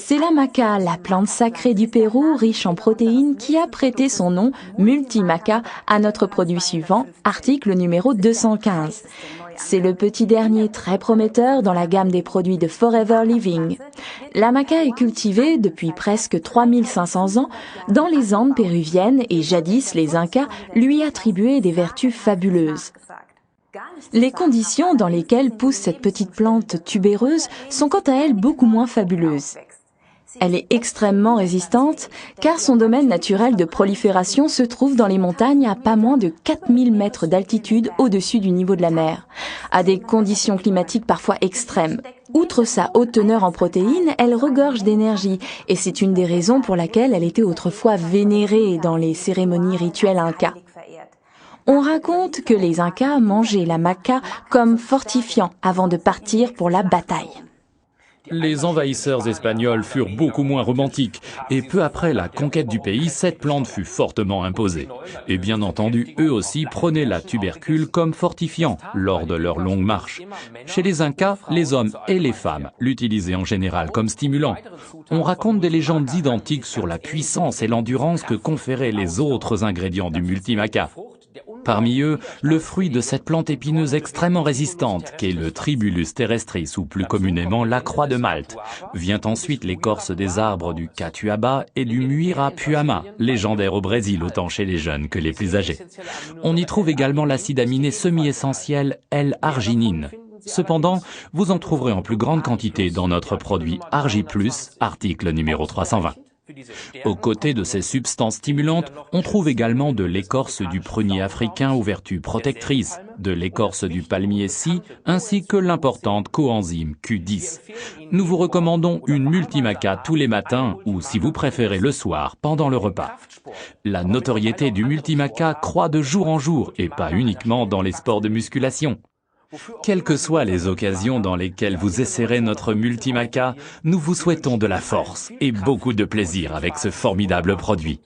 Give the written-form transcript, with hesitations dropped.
C'est la maca, la plante sacrée du Pérou, riche en protéines, qui a prêté son nom, Multimaca, à notre produit suivant, article numéro 215. C'est le petit dernier très prometteur dans la gamme des produits de Forever Living. La maca est cultivée depuis presque 3500 ans dans les Andes péruviennes et jadis les Incas lui attribuaient des vertus fabuleuses. Les conditions dans lesquelles pousse cette petite plante tubéreuse sont quant à elles beaucoup moins fabuleuses. Elle est extrêmement résistante car son domaine naturel de prolifération se trouve dans les montagnes à pas moins de 4000 mètres d'altitude au-dessus du niveau de la mer, à des conditions climatiques parfois extrêmes. Outre sa haute teneur en protéines, elle regorge d'énergie et c'est une des raisons pour laquelle elle était autrefois vénérée dans les cérémonies rituelles incas. On raconte que les Incas mangeaient la maca comme fortifiant avant de partir pour la bataille. Les envahisseurs espagnols furent beaucoup moins romantiques, et peu après la conquête du pays, cette plante fut fortement imposée. Et bien entendu, eux aussi prenaient la tubercule comme fortifiant lors de leur longue marche. Chez les Incas, les hommes et les femmes l'utilisaient en général comme stimulant. On raconte des légendes identiques sur la puissance et l'endurance que conféraient les autres ingrédients du multimaca. Parmi eux, le fruit de cette plante épineuse extrêmement résistante, qu'est le Tribulus terrestris ou plus communément la croix de Malte. Vient ensuite l'écorce des arbres du catuaba et du muirapuama, légendaire au Brésil autant chez les jeunes que les plus âgés. On y trouve également l'acide aminé semi-essentiel L-arginine. Cependant, vous en trouverez en plus grande quantité dans notre produit Argi+, article numéro 320. Aux côtés de ces substances stimulantes, on trouve également de l'écorce du prunier africain aux vertus protectrices, de l'écorce du palmier scie, ainsi que l'importante coenzyme Q10. Nous vous recommandons une multimaca tous les matins ou, si vous préférez, le soir, pendant le repas. La notoriété du multimaca croît de jour en jour et pas uniquement dans les sports de musculation. Quelles que soient les occasions dans lesquelles vous essaierez notre multimaca, nous vous souhaitons de la force et beaucoup de plaisir avec ce formidable produit.